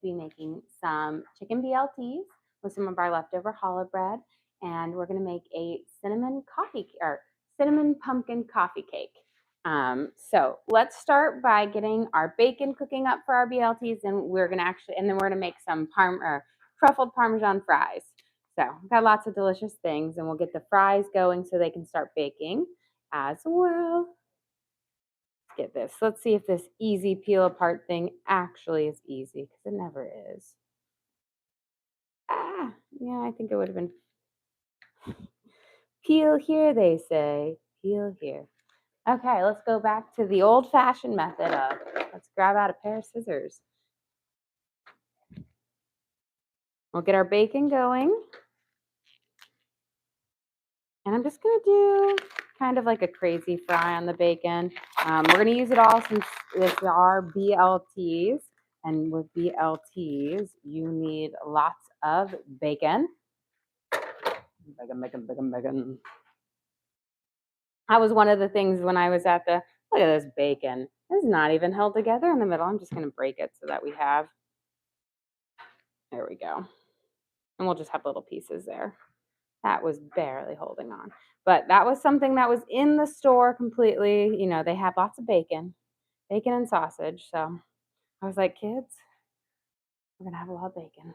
be making some chicken BLTs with some of our leftover challah bread, and we're going to make a cinnamon pumpkin coffee cake. So let's start by getting our bacon cooking up for our BLTs, and then we're gonna make some truffled parmesan fries. So we've got lots of delicious things, and we'll get the fries going so they can start baking as well. Let's get this. Let's see if this easy peel apart thing actually is easy, because it never is. Yeah, I think it would have been peel here, they say. Peel here. Okay, let's go back to the old-fashioned method of let's grab out a pair of scissors. We'll get our bacon going. And I'm just going to do kind of like a crazy fry on the bacon. We're going to use it all since these are BLTs. And with BLTs, you need lots of bacon. Bacon. That was one of the things when I was at the, look at this bacon. It's not even held together in the middle. I'm just going to break it so that we have, there we go. And we'll just have little pieces there. That was barely holding on. But that was something that was in the store completely. You know, they had lots of bacon and sausage. So I was like, kids, we're going to have a lot of bacon.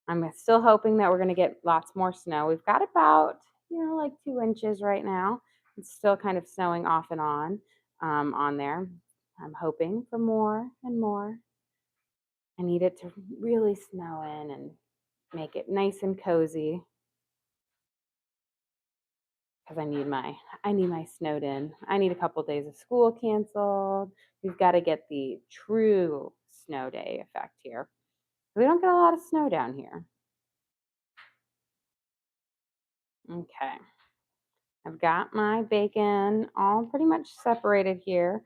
I'm still hoping that we're going to get lots more snow. We've got about, like 2 inches right now. It's still kind of snowing off and on there. I'm hoping for more and more. I need it to really snow in and make it nice and cozy. Because I need my snowed in. I need a couple days of school canceled. We've got to get the true snow day effect here. We don't get a lot of snow down here. Okay. I've got my bacon all pretty much separated here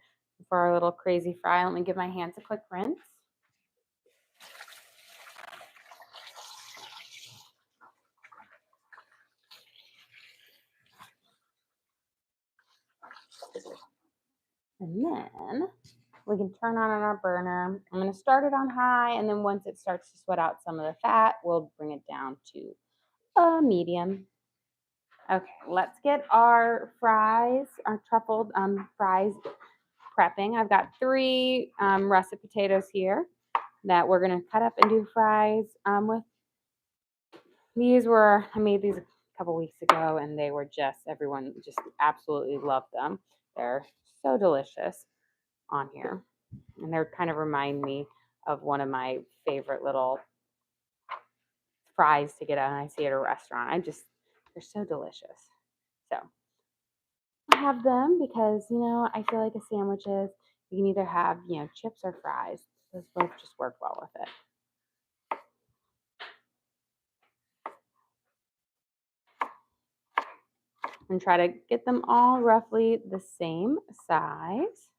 for our little crazy fry. Let me give my hands a quick rinse. And then we can turn on our burner. I'm going to start it on high, and then once it starts to sweat out some of the fat, we'll bring it down to a medium. Okay, let's get our fries, our truffled fries prepping. I've got 3 russet potatoes here that we're going to cut up and do fries with. I made these a couple weeks ago, and they were everyone just absolutely loved them. They're so delicious on here. And they kind of remind me of one of my favorite little fries to get when I see at a restaurant. They're so delicious. So I have them because, I feel like a sandwich is, you can either have, chips or fries. Those both just work well with it. And try to get them all roughly the same size.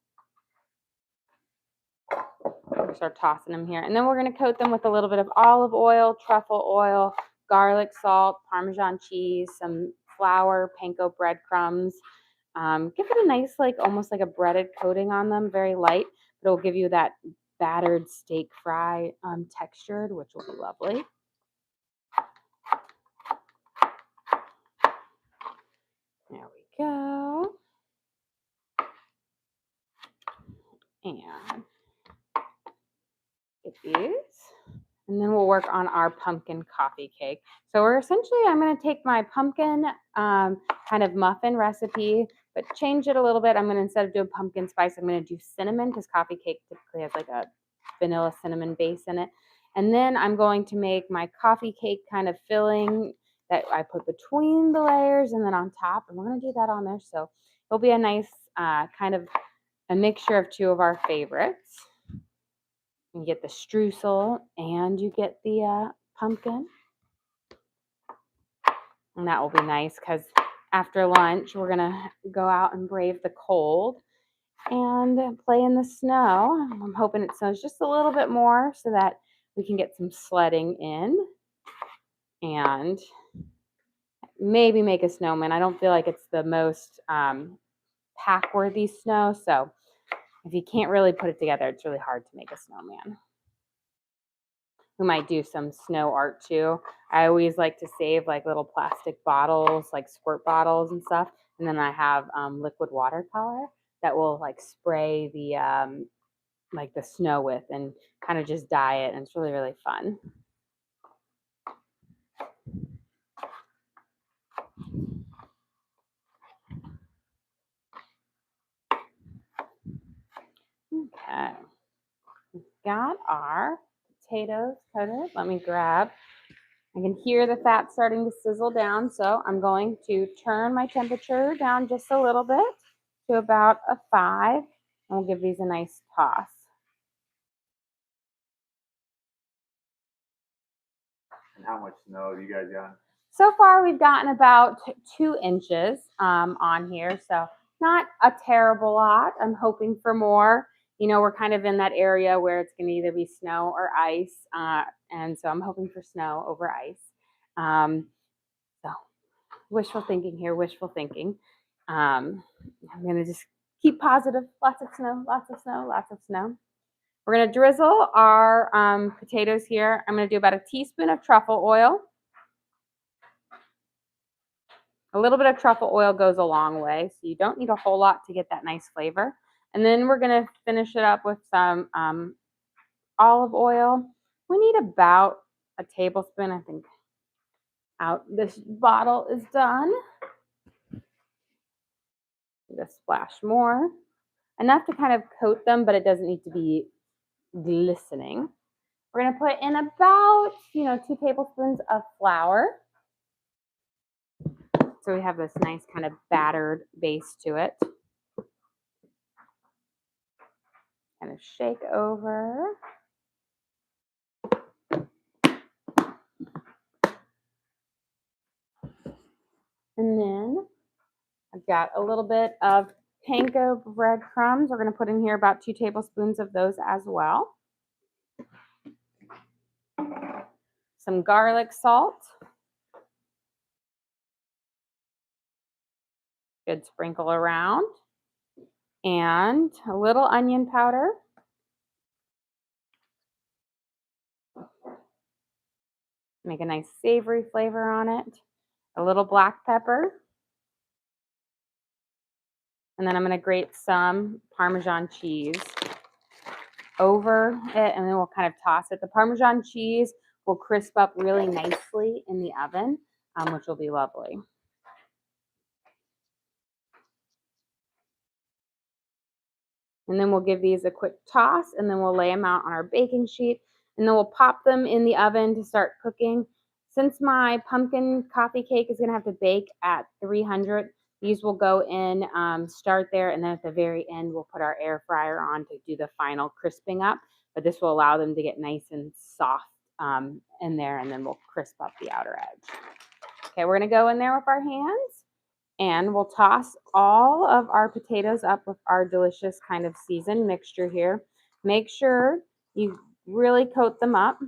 We'll start tossing them here. And then we're going to coat them with a little bit of olive oil, truffle oil, garlic salt, Parmesan cheese, some flour, panko breadcrumbs. Give it a nice, almost like a breaded coating on them, very light, but it'll give you that battered steak fry textured, which will be lovely. There we go. And get these. And then we'll work on our pumpkin coffee cake. So I'm going to take my pumpkin kind of muffin recipe, but change it a little bit. Instead of doing pumpkin spice, I'm going to do cinnamon, because coffee cake typically has like a vanilla cinnamon base in it. And then I'm going to make my coffee cake kind of filling that I put between the layers and then on top. And we're going to do that on there. So it'll be a nice kind of a mixture of 2 of our favorites. You get the streusel and you get the pumpkin. And that will be nice because after lunch, we're going to go out and brave the cold and play in the snow. I'm hoping it snows just a little bit more so that we can get some sledding in and maybe make a snowman. I don't feel like it's the most pack-worthy snow, so if you can't really put it together, it's really hard to make a snowman. We might do some snow art too. I always like to save like little plastic bottles, like squirt bottles and stuff. And then I have liquid watercolor that will like spray the like the snow with and kind of just dye it. And it's really, really fun. Okay. We've got our potatoes coated. Let me grab. I can hear the fat starting to sizzle down, so I'm going to turn my temperature down just a little bit to about a 5, and we'll give these a nice toss. And how much snow have you guys gotten? So far, we've gotten about 2 inches on here, so not a terrible lot. I'm hoping for more. You know, we're kind of in that area where it's going to either be snow or ice, and so I'm hoping for snow over ice. So wishful thinking here, wishful thinking. I'm going to just keep positive. Lots of snow, lots of snow, lots of snow. We're going to drizzle our potatoes here. I'm going to do about a teaspoon of truffle oil. A little bit of truffle oil goes a long way, so you don't need a whole lot to get that nice flavor. And then we're going to finish it up with some olive oil. We need about a tablespoon, I think. Out this bottle is done. Just splash more. Enough to kind of coat them, but it doesn't need to be glistening. We're going to put in about, 2 tablespoons of flour. So we have this nice kind of battered base to it. Kind of shake over. And then I've got a little bit of panko breadcrumbs. We're going to put in here about 2 tablespoons of those as well. Some garlic salt. Good sprinkle around. And a little onion powder. Make a nice savory flavor on it. A little black pepper. And then I'm going to grate some Parmesan cheese over it, and then we'll kind of toss it. The Parmesan cheese will crisp up really nicely in the oven, which will be lovely. And then we'll give these a quick toss, and then we'll lay them out on our baking sheet, and then we'll pop them in the oven to start cooking. Since my pumpkin coffee cake is going to have to bake at 300, these will go in, start there, and then at the very end, we'll put our air fryer on to do the final crisping up. But this will allow them to get nice and soft in there, and then we'll crisp up the outer edge. Okay, we're going to go in there with our hands. And we'll toss all of our potatoes up with our delicious kind of seasoned mixture here. Make sure you really coat them up.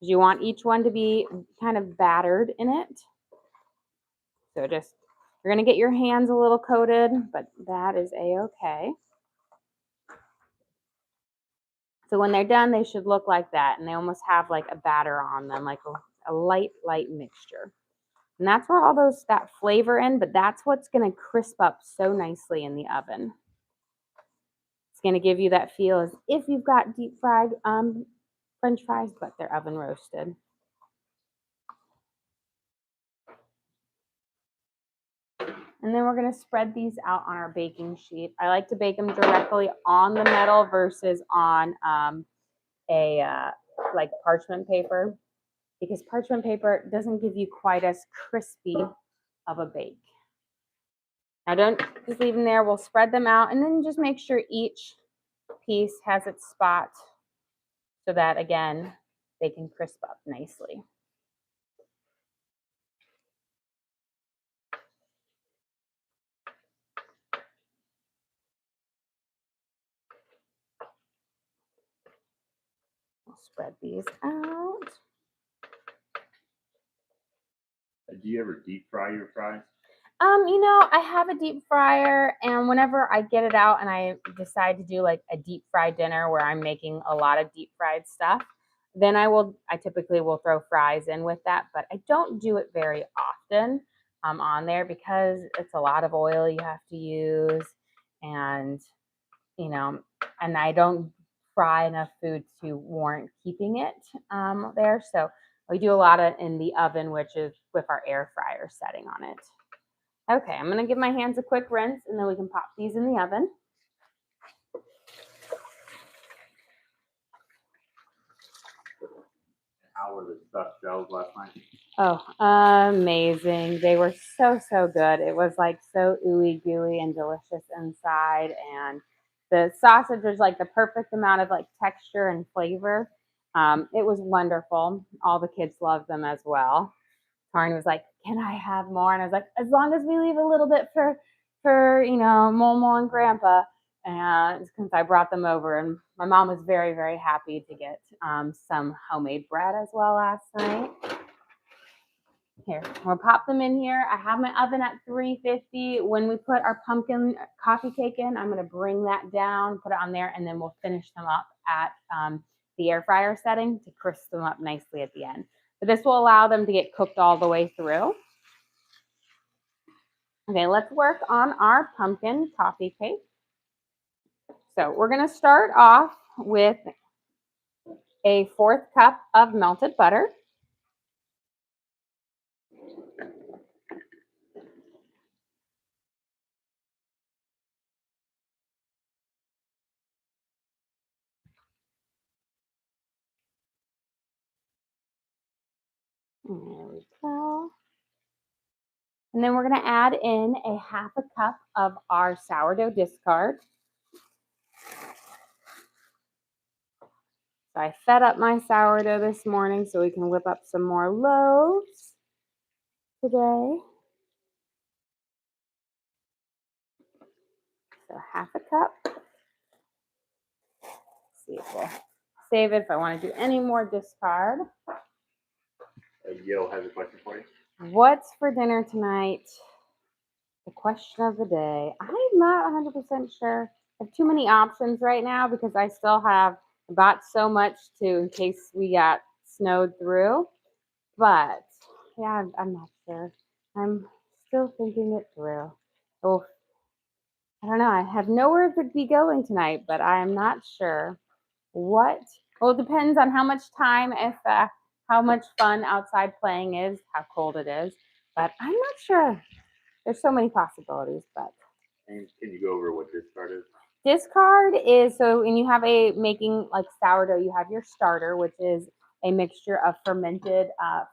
You want each one to be kind of battered in it. So you're going to get your hands a little coated, but that is a-okay. So when they're done, they should look like that. And they almost have like a batter on them, like a light mixture. And that's where all that flavor in, but that's what's going to crisp up so nicely in the oven. It's going to give you that feel as if you've got deep fried French fries, but they're oven roasted. And then we're going to spread these out on our baking sheet. I like to bake them directly on the metal versus on like parchment paper, because parchment paper doesn't give you quite as crispy of a bake. Now don't just leave them there. We'll spread them out, and then just make sure each piece has its spot so that, again, they can crisp up nicely. I'll spread these out. Do you ever deep fry your fries? I have a deep fryer, and whenever I get it out and I decide to do like a deep fried dinner where I'm making a lot of deep fried stuff, Then I typically will throw fries in with that, but I don't do it very often on there because it's a lot of oil you have to use, and you know, and I don't fry enough food to warrant keeping it there. So we do a lot of in the oven, which is with our air fryer setting on it. Okay, I'm gonna give my hands a quick rinse and then we can pop these in the oven. How were the stuffed shells last night? Oh, amazing. They were so, so good. It was like so ooey gooey and delicious inside. And the sausage was like the perfect amount of like texture and flavor. It was wonderful. All the kids loved them as well. Taryn was like, "Can I have more?" And I was like, "As long as we leave a little bit for Momo and Grandpa." And since I brought them over, and my mom was very, very happy to get some homemade bread as well last night. Here, we'll pop them in here. I have my oven at 350. When we put our pumpkin coffee cake in, I'm going to bring that down, put it on there, and then we'll finish them up at the air fryer setting to crisp them up nicely at the end. But this will allow them to get cooked all the way through. Okay, let's work on our pumpkin coffee cake. So we're going to start off with a 1/4 cup of melted butter. There we go. And then we're going to add in a 1/2 cup of our sourdough discard. So I fed up my sourdough this morning so we can whip up some more loaves today. So 1/2 cup. Let's see if we'll save it if I want to do any more discard. Yo has a question for you. What's for dinner tonight? The question of the day. I'm not 100% sure. I have too many options right now because I still have bought so much in case we got snowed through. But yeah, I'm not sure. I'm still thinking it through. Oh, I don't know. I have nowhere to be going tonight, but I am not sure what. Well, it depends on how much time, how much fun outside playing is, how cold it is. But I'm not sure. There's so many possibilities, but. And can you go over what discard is? Discard is so when you have making like sourdough, you have your starter, which is a mixture of fermented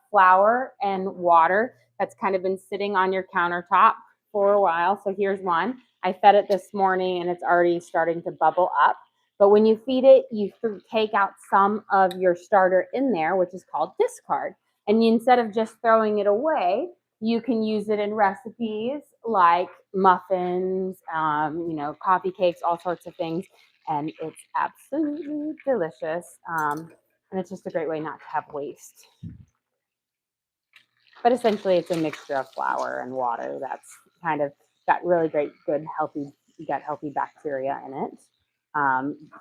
flour and water that's kind of been sitting on your countertop for a while. So here's one. I fed it this morning and it's already starting to bubble up. But when you feed it, you take out some of your starter in there, which is called discard. And instead of just throwing it away, you can use it in recipes like muffins, coffee cakes, all sorts of things. And it's absolutely delicious. And it's just a great way not to have waste. But essentially, it's a mixture of flour and water that's kind of got really great, good, healthy bacteria in it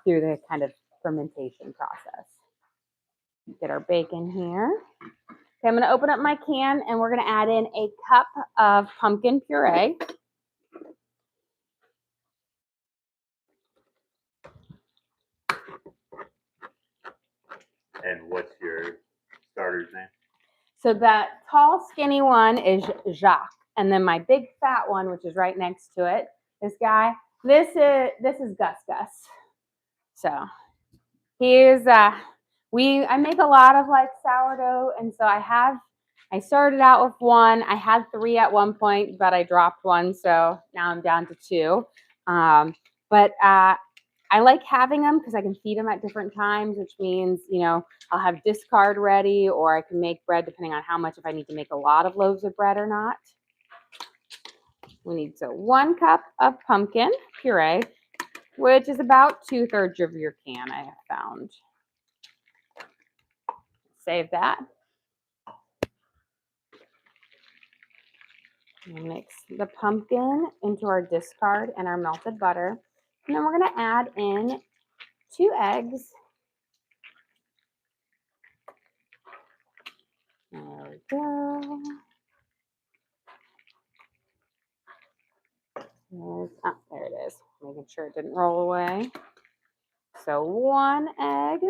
through the kind of fermentation process. Get our bacon here. Okay, I'm going to open up my can and we're going to add in a cup of pumpkin puree. And what's your starter's name? So that tall, skinny one is Jacques, and then my big fat one, which is right next to it, this guy. This is Gus Gus. So he's I make a lot of like sourdough, and so I started out with one. I had 3 at one point, but I dropped one, so now I'm down to 2. But I like having them because I can feed them at different times, which means, I'll have discard ready or I can make bread depending on how much, if I need to make a lot of loaves of bread or not. We need 1 cup of pumpkin puree, which is about 2/3 of your can, I have found. Save that. We'll mix the pumpkin into our discard and our melted butter. And then we're going to add in 2 eggs. go. Oh, there it is. Making sure it didn't roll away. So 1 egg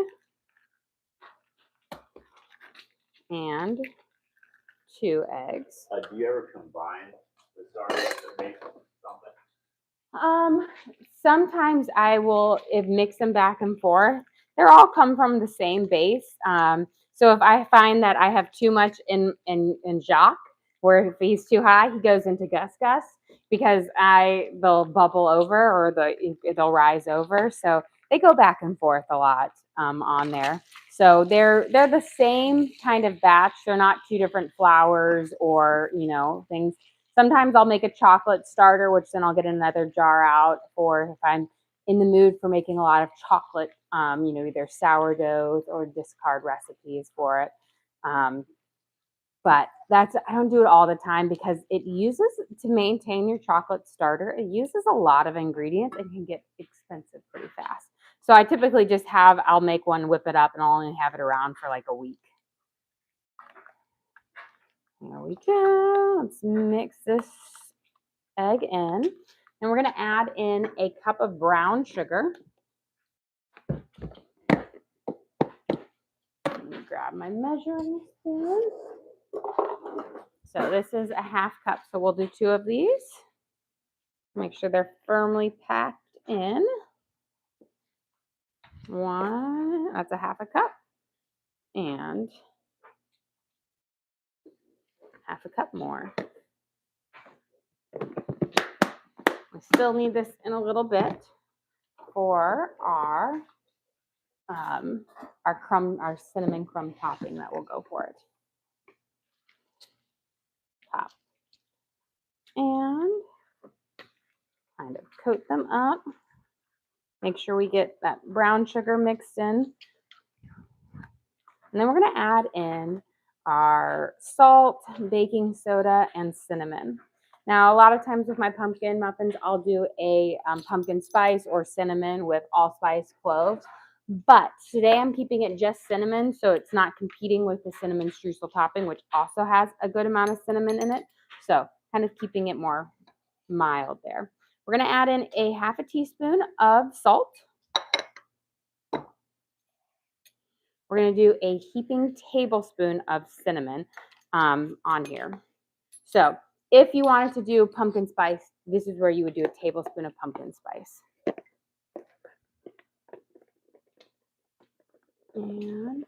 and 2 eggs. Do you ever combine the starters to make something? Sometimes I will mix them back and forth. They're all come from the same base. So if I find that I have too much in Jacques, where if he's too high, he goes into Gus Gus because they'll bubble over or they'll rise over. So they go back and forth a lot on there. So they're the same kind of batch. They're not 2 different flours or things. Sometimes I'll make a chocolate starter, which then I'll get another jar out for if I'm in the mood for making a lot of chocolate, either sourdoughs or discard recipes for it. But I don't do it all the time because it uses, to maintain your chocolate starter, it uses a lot of ingredients and can get expensive pretty fast. So I typically just I'll make one, whip it up, and I'll only have it around for like a week. There we go. Let's mix this egg in. And we're going to add in a cup of brown sugar. Let me grab my measuring spoon. So this is a half cup. So we'll do 2 of these. Make sure they're firmly packed in. 1, that's a half a cup. And half a cup more. We still need this in a little bit for our cinnamon crumb topping that will go for it. Top. And kind of coat them up. Make sure we get that brown sugar mixed in. And then we're going to add in our salt, baking soda, and cinnamon. Now, a lot of times with my pumpkin muffins, I'll do a pumpkin spice or cinnamon with allspice cloves. But today I'm keeping it just cinnamon, so it's not competing with the cinnamon streusel topping, which also has a good amount of cinnamon in it. So kind of keeping it more mild there. We're going to add in a half a teaspoon of salt. We're going to do a heaping tablespoon of cinnamon on here. So if you wanted to do pumpkin spice, this is where you would do a tablespoon of pumpkin spice. And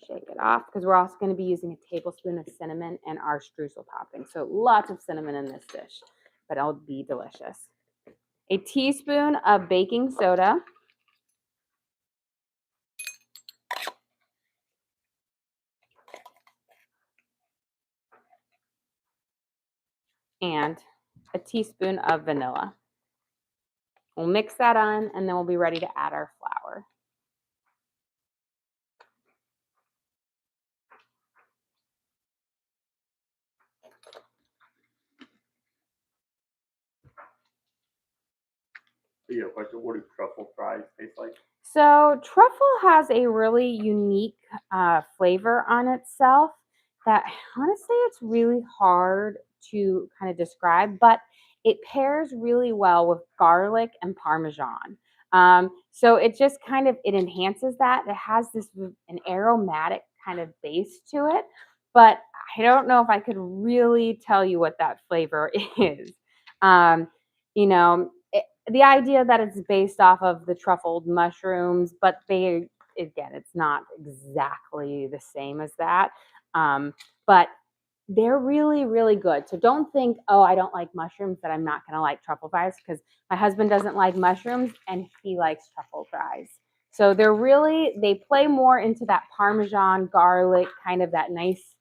shake it off because we're also going to be using a tablespoon of cinnamon in our streusel topping. So lots of cinnamon in this dish, but it'll be delicious. A teaspoon of baking soda. And a teaspoon of vanilla. We'll mix that on, and then we'll be ready to add our flour. Yeah, question, what do truffle fries taste like? So truffle has a really unique flavor on itself that honestly it's really hard to kind of describe, but it pairs really well with garlic and parmesan. So it just kind of, it enhances that. It has an aromatic kind of base to it, but I don't know if I could really tell you what that flavor is. You know, the idea that it's based off of the truffled mushrooms, but again, it's not exactly the same as that. But they're really, really good. So don't think, oh, I don't like mushrooms, that I'm not going to like truffle fries, because my husband doesn't like mushrooms and he likes truffle fries. So they play more into that Parmesan garlic, kind of that nice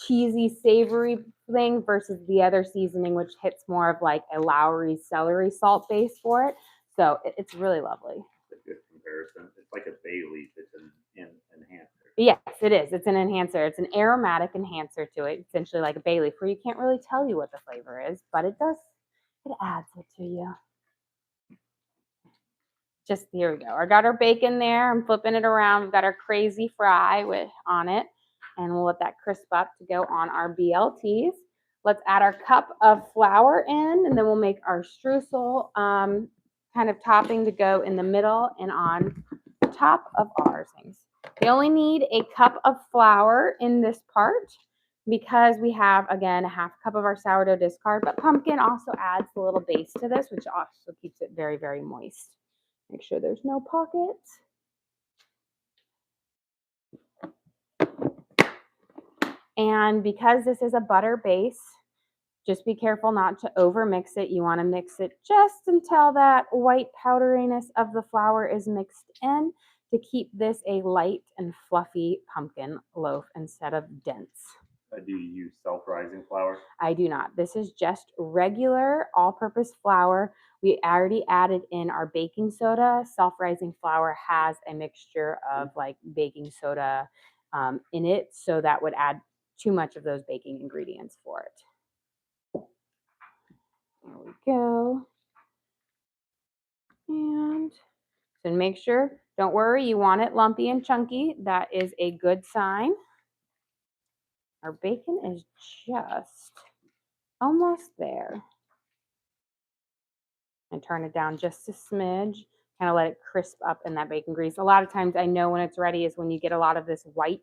cheesy, savory thing versus the other seasoning, which hits more of like a Lowry celery salt base for it. So it's really lovely. It's a good comparison. It's like a bay leaf. It's an enhancer. Yes, it is. It's an enhancer. It's an aromatic enhancer to it, essentially like a bay leaf, where you can't really tell you what the flavor is, but it does. It adds it to you. Just here we go. I got our bacon there. I'm flipping it around. We've got our crazy fry on it. and we'll let that crisp up to go on our BLTs. Let's add our cup of flour in, and then we'll make our streusel kind of topping to go in the middle and on top of our things. We only need a cup of flour in this part because we have, again, a half cup of our sourdough discard, but pumpkin also adds a little base to this, which also keeps it very, very moist. Make sure there's no pockets. And because this is a butter base, just be careful not to over mix it. You want to mix it just until that white powderiness of the flour is mixed in to keep this a light and fluffy pumpkin loaf instead of dense. Do you use self-rising flour? I do not. This is just regular all-purpose flour. We already added in our baking soda. Self-rising flour has a mixture of like baking soda in it, so that would add too much of those baking ingredients for it. There we go. And so make sure, don't worry, you want it lumpy and chunky. That is a good sign. Our bacon is just almost there. And turn it down just a smidge, kind of let it crisp up in that bacon grease. A lot of times I know when it's ready is when you get a lot of this white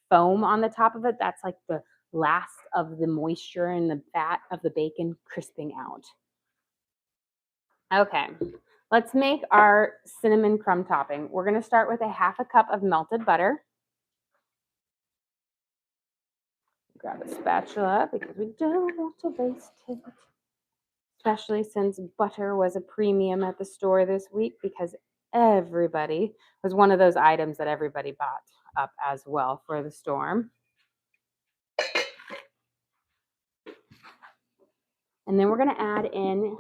foam on the top of it. That's like the last of the moisture and the fat of the bacon crisping out. Okay, let's make our cinnamon crumb topping. We're going to start with a half a cup of melted butter. Grab a spatula because we don't want to waste it. Especially since butter was a premium at the store this week because everybody was one of those items that everybody bought up as well for the storm. And then we're going to add in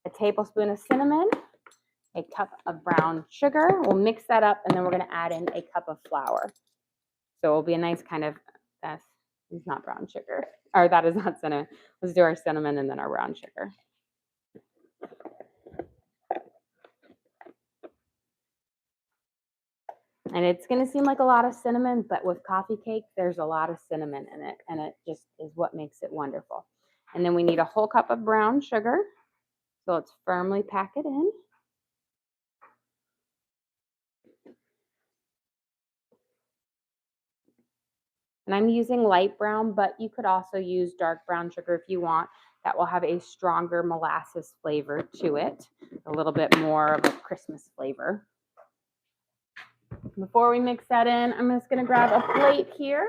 a tablespoon of cinnamon, a cup of brown sugar. We'll mix that up, and then we're going to add in a cup of flour. So it'll be a nice kind of, that is not brown sugar, or that is not cinnamon. Let's do our cinnamon and then our brown sugar. And it's going to seem like a lot of cinnamon, but with coffee cake, there's a lot of cinnamon in it, and it just is what makes it wonderful. And then we need a whole cup of brown sugar. So let's firmly pack it in. And I'm using light brown, but you could also use dark brown sugar if you want. That will have a stronger molasses flavor to it, a little bit more of a Christmas flavor. Before we mix that in, I'm just going to grab a plate here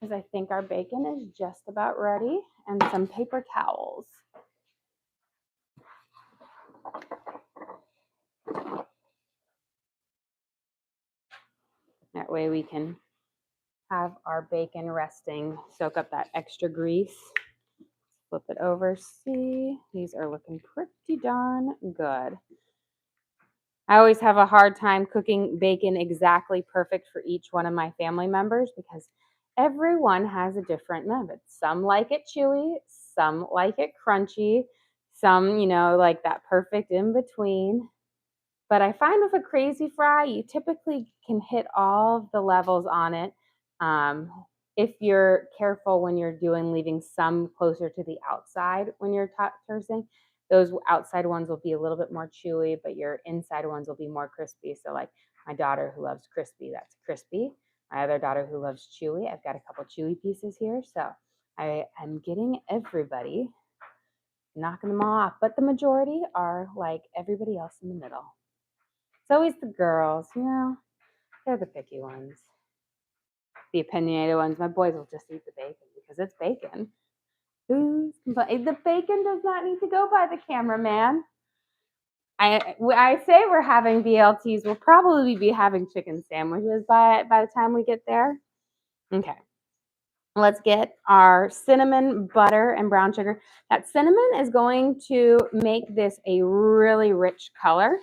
because I think our bacon is just about ready, and some paper towels. That way we can have our bacon resting, soak up that extra grease. Flip it over. See, these are looking pretty darn good. I always have a hard time cooking bacon exactly perfect for each one of my family members because everyone has a different method. Some like it chewy, some like it crunchy, some, like that perfect in between. But I find with a crazy fry, you typically can hit all of the levels on it. If you're careful when you're leaving some closer to the outside when you're toasting, those outside ones will be a little bit more chewy, but your inside ones will be more crispy. So like my daughter who loves crispy, that's crispy. My other daughter who loves chewy, I've got a couple chewy pieces here. So I'm getting everybody, knocking them all off, but the majority are like everybody else in the middle. It's always the girls, they're the picky ones. The opinionated ones. My boys will just eat the bacon because it's bacon. The bacon does not need to go by the cameraman. I say we're having BLTs. We'll probably be having chicken sandwiches by the time we get there. Okay. Let's get our cinnamon, butter, and brown sugar. That cinnamon is going to make this a really rich color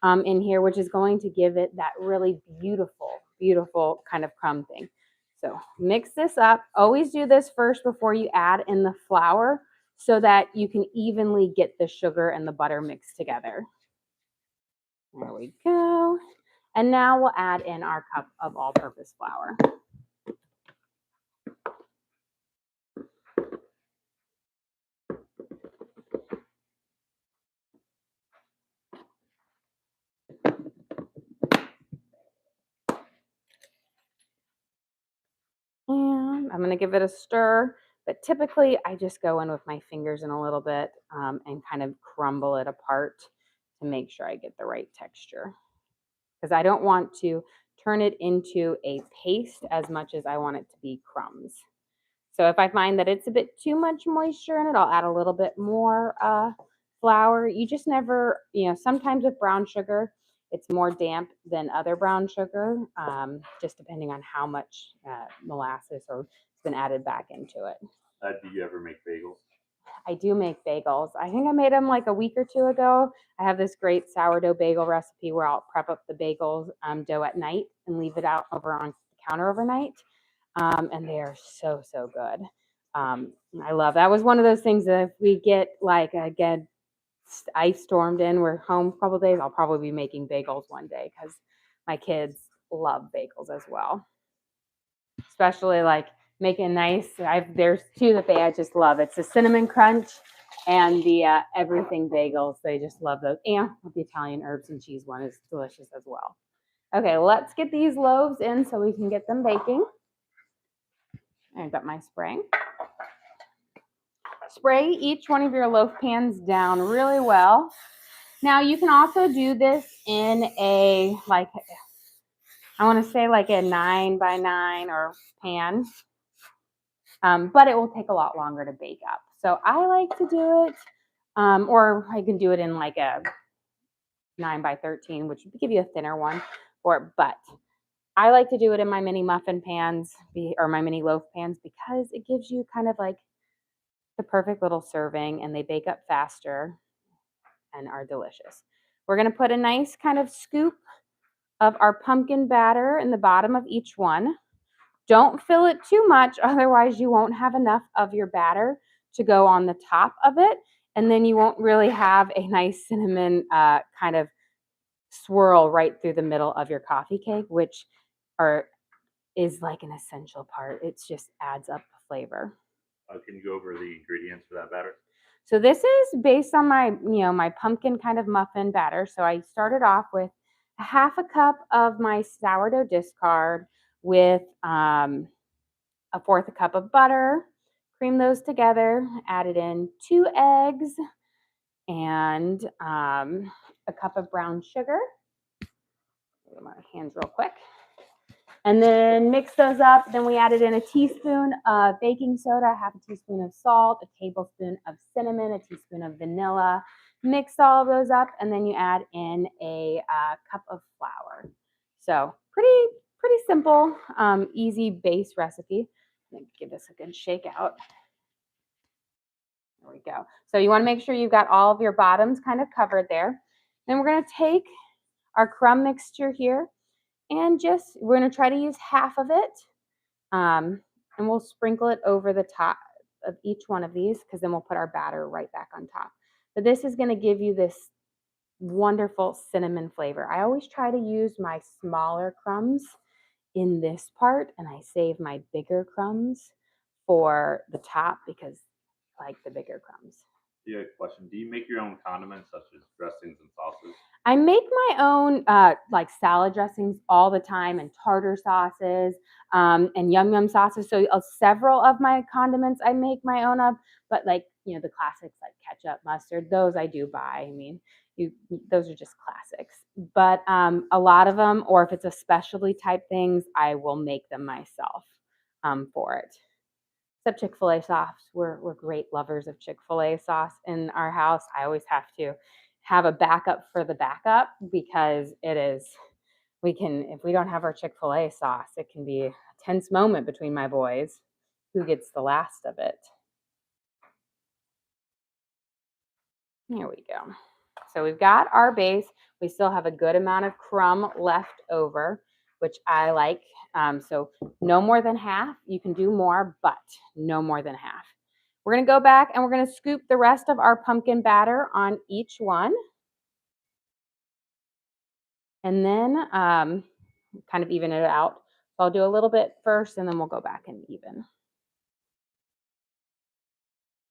in here, which is going to give it that really beautiful kind of crumb thing. So mix this up. Always do this first before you add in the flour so that you can evenly get the sugar and the butter mixed together. There we go. And now we'll add in our cup of all-purpose flour. I'm going to give it a stir, but typically I just go in with my fingers in a little bit and kind of crumble it apart to make sure I get the right texture. Because I don't want to turn it into a paste as much as I want it to be crumbs. So if I find that it's a bit too much moisture in it, I'll add a little bit more flour. You just never, sometimes with brown sugar, it's more damp than other brown sugar, just depending on how much molasses or has been added back into it. Do you ever make bagels? I do make bagels. I think I made them like a week or two ago. I have this great sourdough bagel recipe where I'll prep up the bagels dough at night and leave it out over on the counter overnight. And they are so, so good. I love that. Was one of those things that if we get like again ice stormed in, we're home a couple days, I'll probably be making bagels one day because my kids love bagels as well. Especially like making nice. There's two that I just love. It's the cinnamon crunch and the everything bagels. They just love those. And the Italian herbs and cheese one is delicious as well. Okay, let's get these loaves in so we can get them baking. I've got my spray. Spray each one of your loaf pans down really well. Now you can also do this in a, like, I want to say like a 9x9 or pan, but it will take a lot longer to bake up. So I like to do it, or I can do it in like a 9x13, which would give you a thinner one for it, but I like to do it in my mini muffin pans or my mini loaf pans because it gives you kind of like the perfect little serving and they bake up faster and are delicious. We're going to put a nice kind of scoop of our pumpkin batter in the bottom of each one. Don't fill it too much, otherwise you won't have enough of your batter to go on the top of it, and then you won't really have a nice cinnamon kind of swirl right through the middle of your coffee cake, which is like an essential part. It just adds up the flavor. Can you go over the ingredients for that batter? So this is based on my, my pumpkin kind of muffin batter. So I started off with a half a cup of my sourdough discard with a fourth a cup of butter, cream those together, added in 2 eggs and a cup of brown sugar. Get my hands real quick. And then mix those up. Then we added in a teaspoon of baking soda, half a teaspoon of salt, a tablespoon of cinnamon, a teaspoon of vanilla. Mix all of those up, and then you add in a cup of flour. So pretty simple, easy base recipe. Give this a good shake out. There we go. So you want to make sure you've got all of your bottoms kind of covered there. Then we're going to take our crumb mixture here and we're going to try to use half of it. And we'll sprinkle it over the top of each one of these because then we'll put our batter right back on top. But this is going to give you this wonderful cinnamon flavor. I always try to use my smaller crumbs in this part, and I save my bigger crumbs for the top because I like the bigger crumbs. Yeah, question. Do you make your own condiments such as dressings and sauces? I make my own like salad dressings all the time and tartar sauces and yum yum sauces. So several of my condiments I make my own of, but like, the classics like ketchup, mustard, those I do buy. I mean, those are just classics. But a lot of them, or if it's a specialty type things, I will make them myself for it. Except Chick-fil-A sauce. We're great lovers of Chick-fil-A sauce in our house. I always have to have a backup for the backup because if we don't have our Chick-fil-A sauce, it can be a tense moment between my boys. Who gets the last of it? Here we go. So we've got our base. We still have a good amount of crumb left over, which I like. So no more than half. You can do more, but no more than half. We're going to go back and we're going to scoop the rest of our pumpkin batter on each one. And then kind of even it out. So I'll do a little bit first and then we'll go back and even.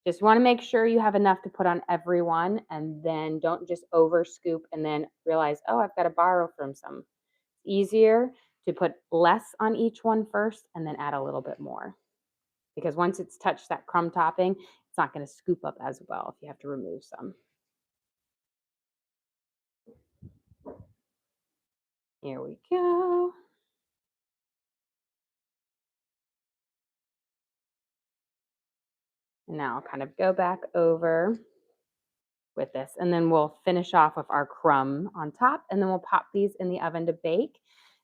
Just want to make sure you have enough to put on every one, and then don't just over scoop and then realize, oh, I've got to borrow from some. It's easier to put less on each one first and then add a little bit more. because once it's touched that crumb topping, it's not going to scoop up as well if you have to remove some. Here we go. And now I'll kind of go back over with this, and then we'll finish off with our crumb on top, and then we'll pop these in the oven to bake.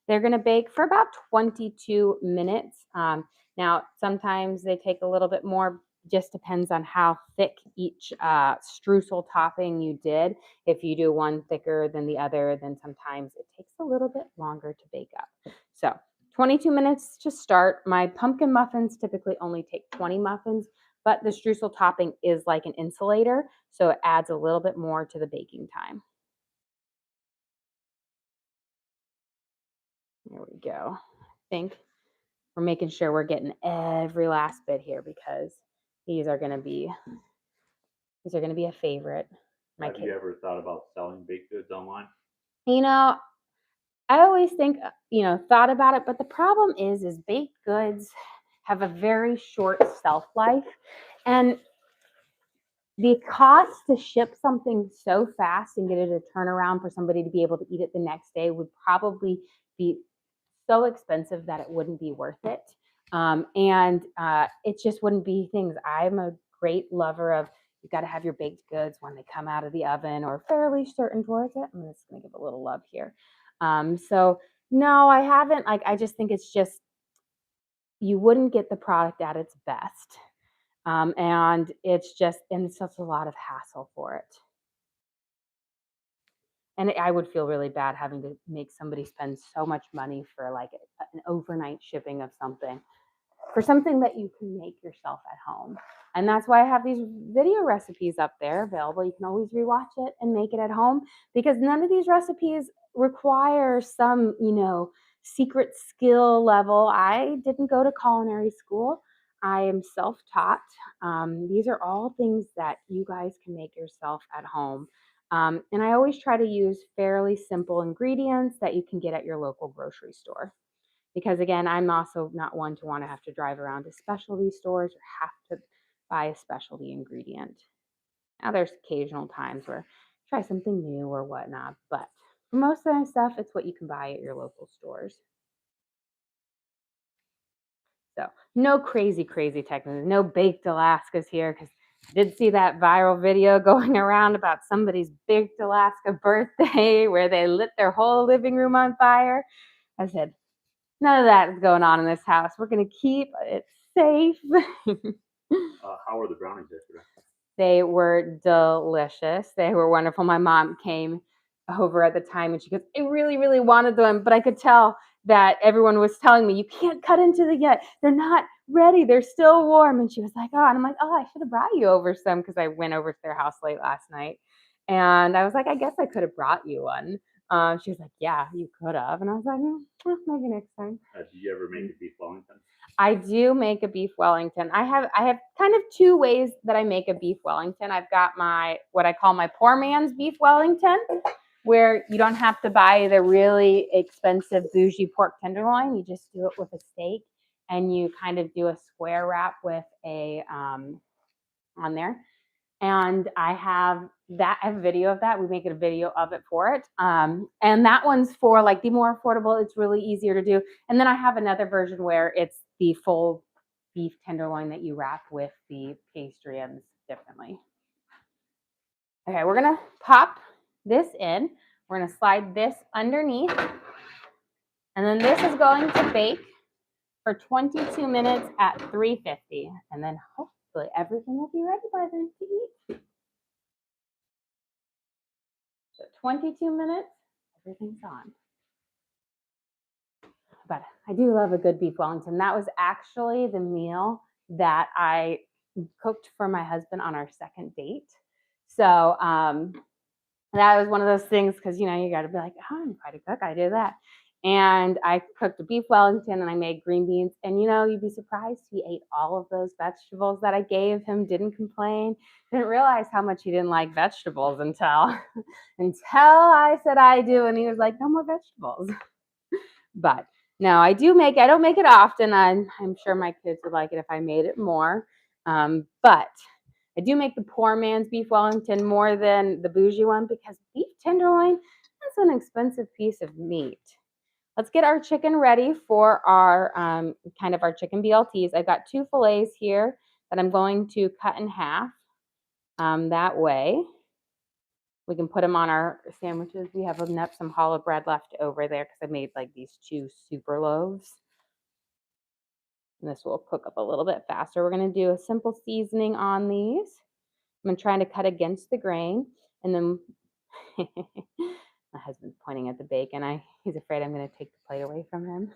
They're going to bake for about 22 minutes. Now, sometimes they take a little bit more, just depends on how thick each streusel topping you did. If you do one thicker than the other, then sometimes it takes a little bit longer to bake up. So 22 minutes to start. My pumpkin muffins typically only take 20 muffins, but the streusel topping is like an insulator, so it adds a little bit more to the baking time. There we go. I think we're making sure we're getting every last bit here because these are going to be a favorite. Have you ever thought about selling baked goods online? You know, I always think, thought about it, but the problem is baked goods have a very short shelf life, and the cost to ship something so fast and get it a turnaround for somebody to be able to eat it the next day would probably be so expensive that it wouldn't be worth it. And it just wouldn't be things. I'm a great lover of, you got to have your baked goods when they come out of the oven or fairly certain towards it. I'm just going to give a little love here. So no, I haven't. I just think it's just, you wouldn't get the product at its best. And it's such a lot of hassle for it. And I would feel really bad having to make somebody spend so much money for like an overnight shipping of something, for something that you can make yourself at home. And that's why I have these video recipes up there available. You can always rewatch it and make it at home, because none of these recipes require some, secret skill level. I didn't go to culinary school. I am self-taught. These are all things that you guys can make yourself at home. And I always try to use fairly simple ingredients that you can get at your local grocery store. Because again, I'm also not one to want to have to drive around to specialty stores or have to buy a specialty ingredient. Now there's occasional times where I try something new or whatnot, but for most of the stuff, it's what you can buy at your local stores. So no crazy techniques, no baked Alaskas here, because I did see that viral video going around about somebody's baked Alaska birthday where they lit their whole living room on fire. I said, none of that is going on in this house. We're going to keep it safe. How were the brownies yesterday? They were delicious. They were wonderful. My mom came over at the time and she goes, I really, really wanted them, but I could tell that everyone was telling me, you can't cut into them yet. They're not ready. They're still warm. And she was like, oh, and I'm like, oh, I should have brought you over some, because I went over to their house late last night. And I was like, I guess I could have brought you one. She was like, yeah, you could have. And I was like, maybe next time. Do you ever make a beef Wellington? I do make a beef Wellington. I have kind of two ways that I make a beef Wellington. I've got what I call my poor man's beef Wellington, where you don't have to buy the really expensive bougie pork tenderloin. You just do it with a steak, and you kind of do a square wrap with a on there. And I have a video of that. We make a video of it for it. And that one's for like the more affordable. It's really easier to do. And then I have another version where it's the full beef tenderloin that you wrap with the pastry ends differently. Okay, we're gonna pop this in. We're gonna slide this underneath. And then this is going to bake for 22 minutes at 350. And then hopefully everything will be ready by then to eat. So 22 minutes, everything's on. But I do love a good beef Wellington. That was actually the meal that I cooked for my husband on our second date. So that was one of those things, because, you got to be like, oh, I'm quite a cook. I did that. And I cooked a beef Wellington and I made green beans. And, you'd be surprised he ate all of those vegetables that I gave him, didn't complain, didn't realize how much he didn't like vegetables until I said I do. And he was like, no more vegetables. But No, I don't make it often. I'm sure my kids would like it if I made it more. But I do make the poor man's beef Wellington more than the bougie one because beef tenderloin, that's an expensive piece of meat. Let's get our chicken ready for our kind of our chicken BLTs. I've got 2 fillets here that I'm going to cut in half. That way we can put them on our sandwiches. We have enough some hollow bread left over there because I made like these 2 super loaves. And this will cook up a little bit faster. We're going to do a simple seasoning on these. I'm trying to cut against the grain, and then my husband's pointing at the bacon. He's afraid I'm going to take the plate away from him.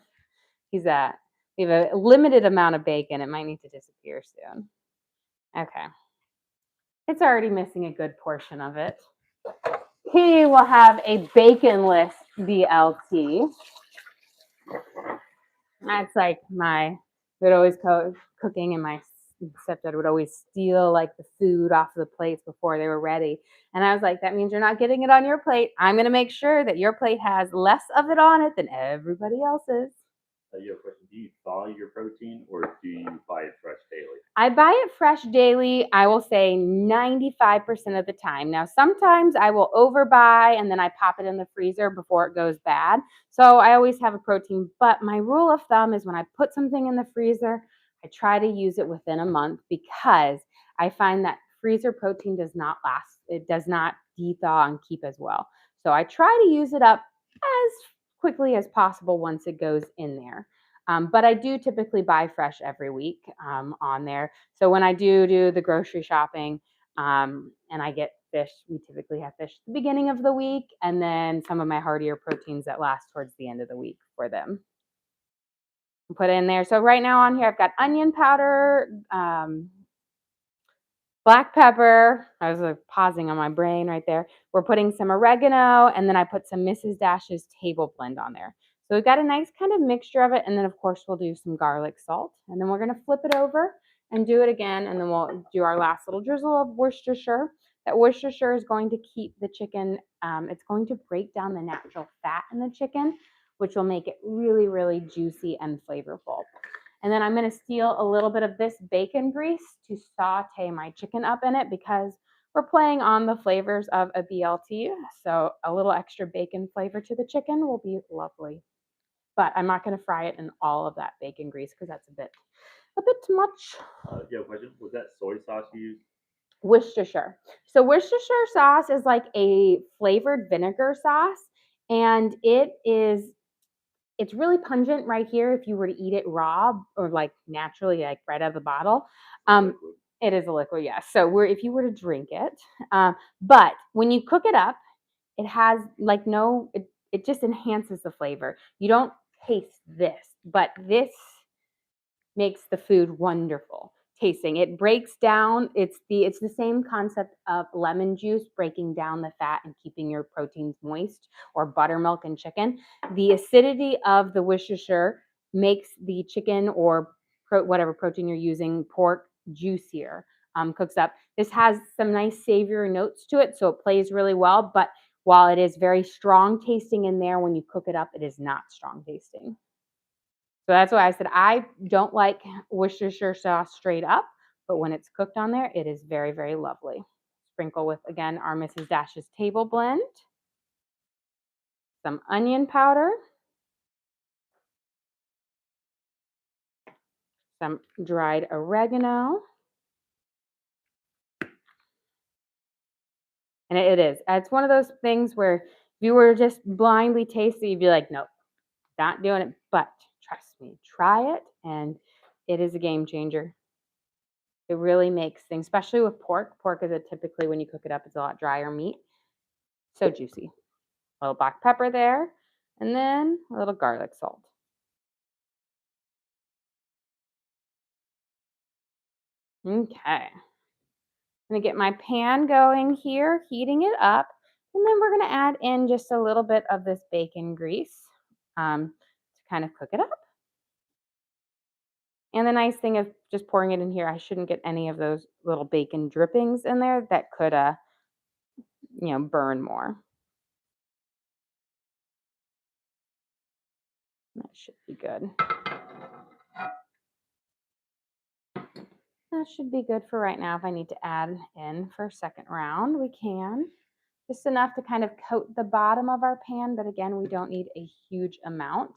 We have a limited amount of bacon. It might need to disappear soon. Okay. It's already missing a good portion of it. He will have a baconless BLT. That's like we'd always cooking, and my stepdad would always steal like the food off the plates before they were ready. And I was like, that means you're not getting it on your plate. I'm going to make sure that your plate has less of it on it than everybody else's. You have a question. Do you thaw your protein or do you buy it fresh daily? I buy it fresh daily, I will say 95% of the time. Now, sometimes I will overbuy and then I pop it in the freezer before it goes bad. So I always have a protein. But my rule of thumb is when I put something in the freezer, I try to use it within a month because I find that freezer protein does not last. It does not de-thaw and keep as well. So I try to use it up as quickly as possible once it goes in there. But I do typically buy fresh every week on there. So when I do the grocery shopping and I get fish, we typically have fish at the beginning of the week, and then some of my heartier proteins that last towards the end of the week for them. Put in there. So right now on here, I've got onion powder, black pepper. I was like pausing on my brain right there. We're putting some oregano, and then I put some Mrs. Dash's table blend on there. So we've got a nice kind of mixture of it. And then of course we'll do some garlic salt, and then we're going to flip it over and do it again. And then we'll do our last little drizzle of Worcestershire. That Worcestershire is going to keep the chicken, it's going to break down the natural fat in the chicken, which will make it really, really juicy and flavorful. And then I'm going to steal a little bit of this bacon grease to saute my chicken up in it because we're playing on the flavors of a BLT. So a little extra bacon flavor to the chicken will be lovely. But I'm not going to fry it in all of that bacon grease because that's a bit too much. You have a question? Was that soy sauce you used? Worcestershire. So Worcestershire sauce is like a flavored vinegar sauce, and it's really pungent right here if you were to eat it raw or like naturally, like right out of the bottle. It is a liquid, yes. So if you were to drink it, but when you cook it up, it has like it just enhances the flavor. You don't taste this, but this makes the food wonderful tasting. It breaks down. It's the same concept of lemon juice breaking down the fat and keeping your proteins moist, or buttermilk in chicken. The acidity of the Worcestershire makes the chicken or whatever protein you're using, pork, juicier. Cooks up. This has some nice savory notes to it, so it plays really well. But while it is very strong tasting in there, when you cook it up, it is not strong tasting. So that's why I said I don't like Worcestershire sauce straight up, but when it's cooked on there, it is very, very lovely. Sprinkle with, again, our Mrs. Dash's table blend, some onion powder, some dried oregano. And it's one of those things where if you were just blindly tasting, you'd be like, nope, not doing it. But trust me, try it, and it is a game changer. It really makes things, especially with pork. Pork is typically, when you cook it up, it's a lot drier meat. So juicy. A little black pepper there, and then a little garlic salt. Okay. I'm going to get my pan going here, heating it up, and then we're going to add in just a little bit of this bacon grease to kind of cook it up. And the nice thing of just pouring it in here, I shouldn't get any of those little bacon drippings in there that could, burn more. That should be good. That should be good for right now. If I need to add in for a second round, we can. Just enough to kind of coat the bottom of our pan, but again, we don't need a huge amount.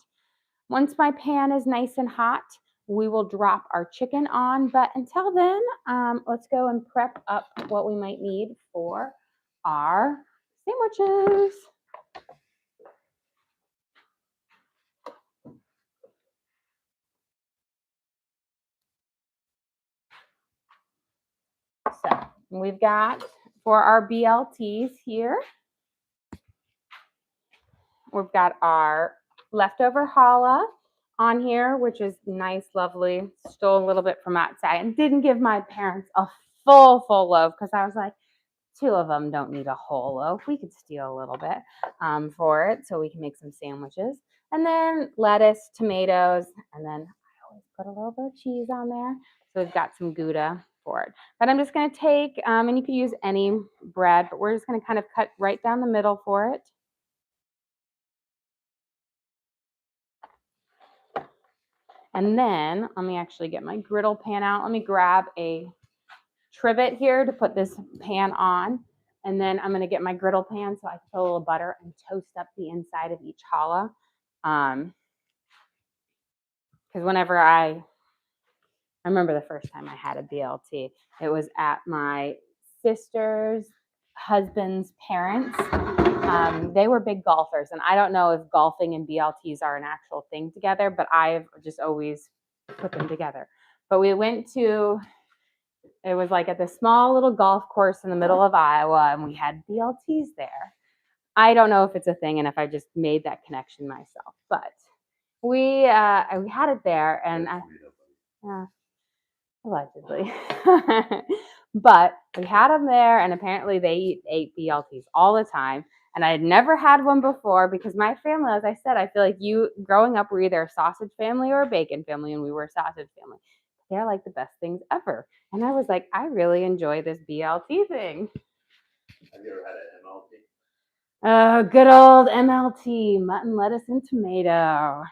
Once my pan is nice and hot, we will drop our chicken on. But until then, let's go and prep up what we might need for our sandwiches. So we've got for our BLTs here, we've got our leftover challah on here, which is nice, lovely. Stole a little bit from outside and didn't give my parents a full loaf because I was like, 2 of them don't need a whole loaf. We could steal a little bit for it so we can make some sandwiches. And then lettuce, tomatoes, and then I always put a little bit of cheese on there. So we've got some Gouda for it. But I'm just going to take, and you could use any bread, but we're just going to kind of cut right down the middle for it. And then let me actually get my griddle pan out. Let me grab a trivet here to put this pan on. And then I'm going to get my griddle pan so I can put a little butter and toast up the inside of each challah. Because whenever I remember the first time I had a BLT, it was at my sister's husband's parents. They were big golfers, and I don't know if golfing and BLTs are an actual thing together, but I've just always put them together. But we went to, it was like at this small little golf course in the middle of Iowa, and we had BLTs there. I don't know if it's a thing and if I just made that connection myself, but we had it there, and allegedly. But we had them there, and apparently they ate BLTs all the time. And I had never had one before because my family, as I said, I feel like growing up, were either a sausage family or a bacon family, and we were a sausage family. They're like the best things ever. And I was like, I really enjoy this BLT thing. Have you ever had an MLT? Oh, good old MLT, mutton, lettuce, and tomato.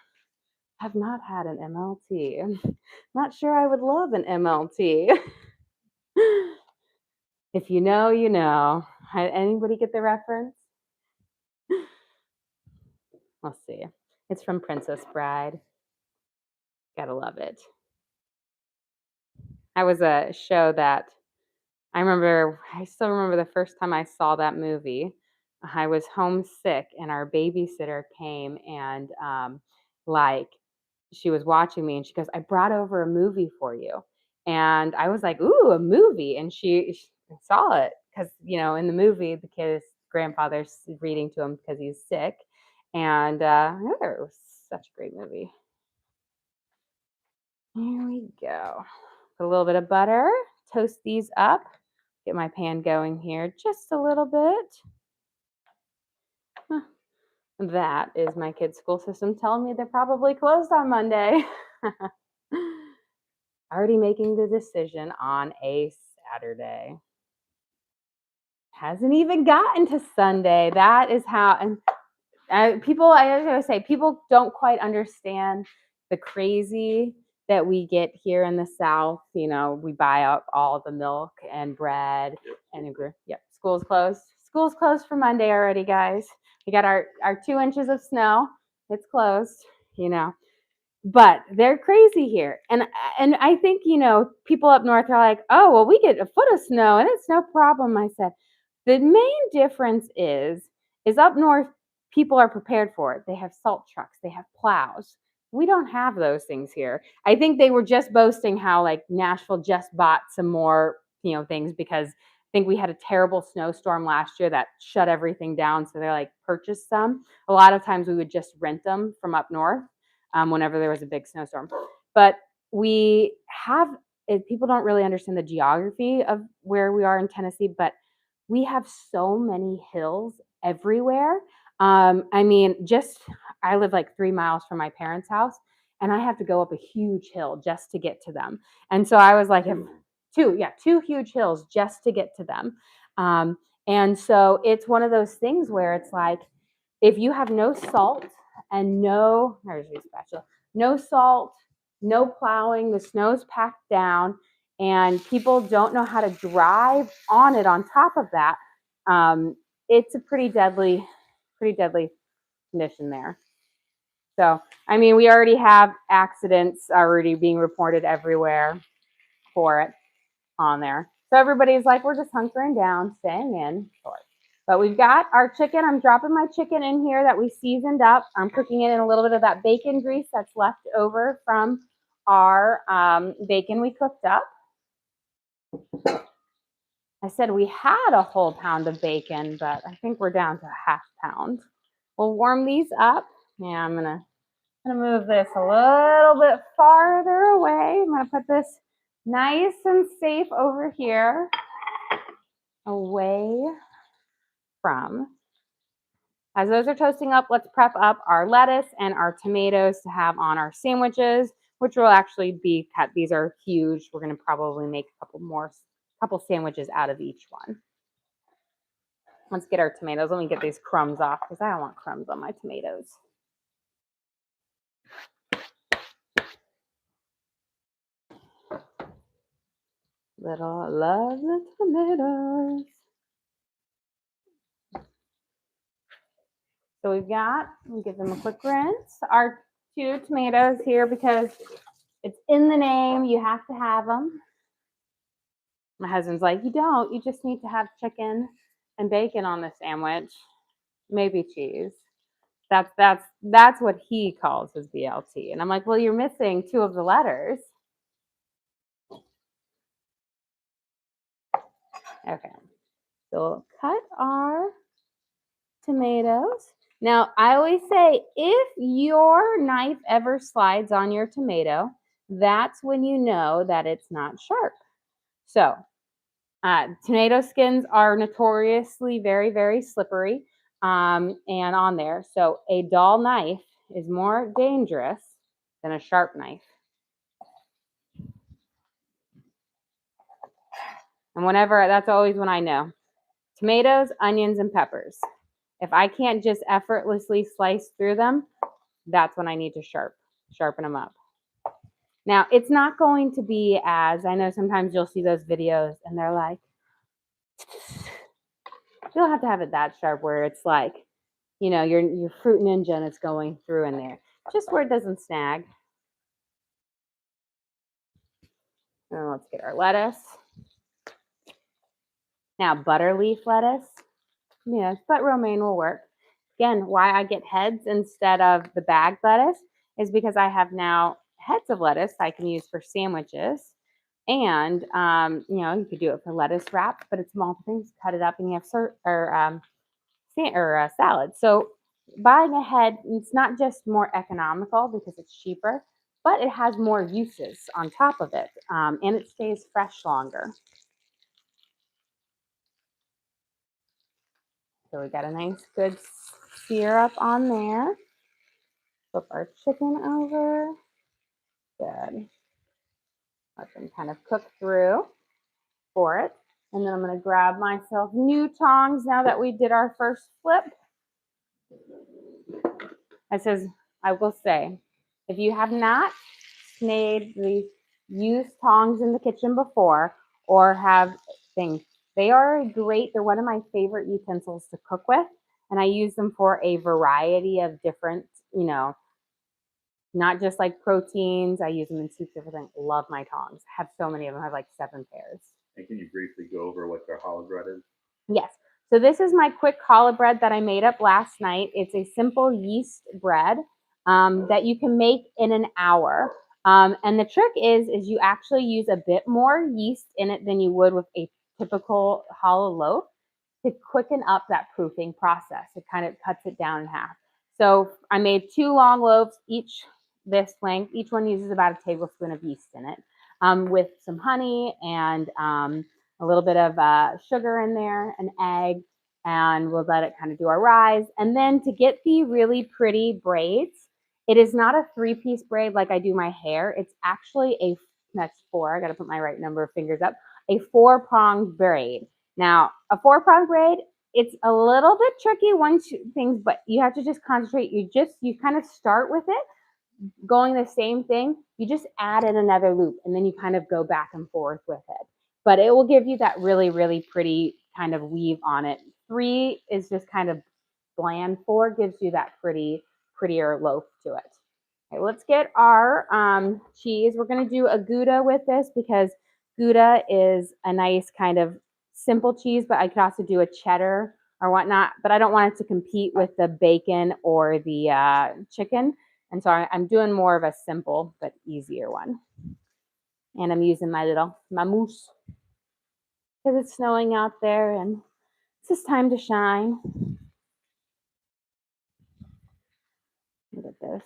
Have not had an MLT. Not sure I would love an MLT. If you know, you know. Anybody get the reference? Let's see. It's from Princess Bride. Gotta love it. I was a show that I still remember the first time I saw that movie. I was homesick and our babysitter came and like she was watching me and she goes, I brought over a movie for you. And I was like, ooh, a movie. And she saw it because, in the movie, the kid's grandfather's reading to him because he's sick. And it was such a great movie. Here we go. Put a little bit of butter, toast these up, get my pan going here just a little bit. That is my kids' school system telling me they're probably closed on Monday. Already making the decision on a Saturday. Hasn't even gotten to Sunday. That is how, and people, I always say, people don't quite understand the crazy that we get here in the South. We buy up all the milk and bread and school's closed. School's closed for Monday already, guys. We got our 2 inches of snow. It's closed, but they're crazy here. And I think, people up north are like, oh, well, we get a foot of snow and it's no problem. I said, the main difference is up north, people are prepared for it. They have salt trucks, they have plows. We don't have those things here. I think they were just boasting how like Nashville just bought some more, things because I think we had a terrible snowstorm last year that shut everything down. So they're like, purchase some. A lot of times we would just rent them from up north whenever there was a big snowstorm. But we have, people don't really understand the geography of where we are in Tennessee, but we have so many hills everywhere. I live like 3 miles from my parents' house, and I have to go up a huge hill just to get to them. And so I was like, two huge hills just to get to them. And so it's one of those things where it's like, if you have no salt and there's your spatula, no salt, no plowing. The snow's packed down, and people don't know how to drive on it on top of that. It's a pretty deadly condition there. So, I mean, we already have accidents already being reported everywhere for it on there. So everybody's like, we're just hunkering down, staying in. But we've got our chicken. I'm dropping my chicken in here that we seasoned up. I'm cooking it in a little bit of that bacon grease that's left over from our bacon we cooked up. I said we had a whole pound of bacon, but I think we're down to a half pound. We'll warm these up. Yeah, I'm gonna move this a little bit farther away. I'm gonna put this nice and safe over here, away from. As those are toasting up, let's prep up our lettuce and our tomatoes to have on our sandwiches, which will actually be cut. These are huge. We're gonna probably make a couple sandwiches out of each one. Let's get our tomatoes. Let me get these crumbs off because I don't want crumbs on my tomatoes. Little love the tomatoes. So we'll give them a quick rinse. Our 2 tomatoes here because it's in the name. You have to have them. My husband's like, you don't. You just need to have chicken and bacon on the sandwich, maybe cheese. That's what he calls his BLT. And I'm like, well, you're missing 2 of the letters. Okay, so we'll cut our tomatoes. Now, I always say if your knife ever slides on your tomato, that's when you know that it's not sharp. So, tomato skins are notoriously very, very slippery and on there. So, a dull knife is more dangerous than a sharp knife. And that's always when I know. Tomatoes, onions, and peppers. If I can't just effortlessly slice through them, that's when I need to sharpen them up. Now, it's not going to be I know sometimes you'll see those videos and they're like, you don't have to have it that sharp where it's like, your fruit ninja and it's going through in there. Just where it doesn't snag. And let's get our lettuce. Now, butter leaf lettuce. Yes, but romaine will work. Again, why I get heads instead of the bagged lettuce is because I have now heads of lettuce I can use for sandwiches. And, you could do it for lettuce wrap, but it's multiple things. Cut it up and you have salad. So buying a head, it's not just more economical because it's cheaper, but it has more uses on top of it. And it stays fresh longer. So we got a nice good sear up on there. Flip our chicken over. Good. Let them kind of cook through for it. And then I'm going to grab myself new tongs now that we did our first flip. I will say, if you have not made the used tongs in the kitchen before or have things, they're one of my favorite utensils to cook with. And I use them for a variety of different, not just like proteins. I use them in soups, everything. Love my tongs. I have so many of them. I have like 7 pairs. And can you briefly go over what their challah bread is? Yes. So this is my quick challah bread that I made up last night. It's a simple yeast bread that you can make in an hour. And the trick is you actually use a bit more yeast in it than you would with a typical challah loaf to quicken up that proofing process. It kind of cuts it down in half. So I made 2 long loaves, each this length. Each one uses about a tablespoon of yeast in it, with some honey and a little bit of sugar in there, an egg, and we'll let it kind of do our rise. And then to get the really pretty braids, it is not a 3-piece braid like I do my hair. It's actually that's 4. I got to put my right number of fingers up. A 4-pronged braid. Now, a 4-pronged braid, it's a little bit tricky once things, but you have to just concentrate. You kind of start with it, going the same thing. You just add in another loop, and then you kind of go back and forth with it. But it will give you that really, really pretty kind of weave on it. 3 is just kind of bland. 4 gives you that prettier loaf to it. Okay, let's get our cheese. We're going to do a Gouda with this because Gouda is a nice kind of simple cheese, but I could also do a cheddar or whatnot. But I don't want it to compete with the bacon or the chicken. And so I'm doing more of a simple but easier one. And I'm using my little mousse because it's snowing out there and it's just time to shine. Look at this.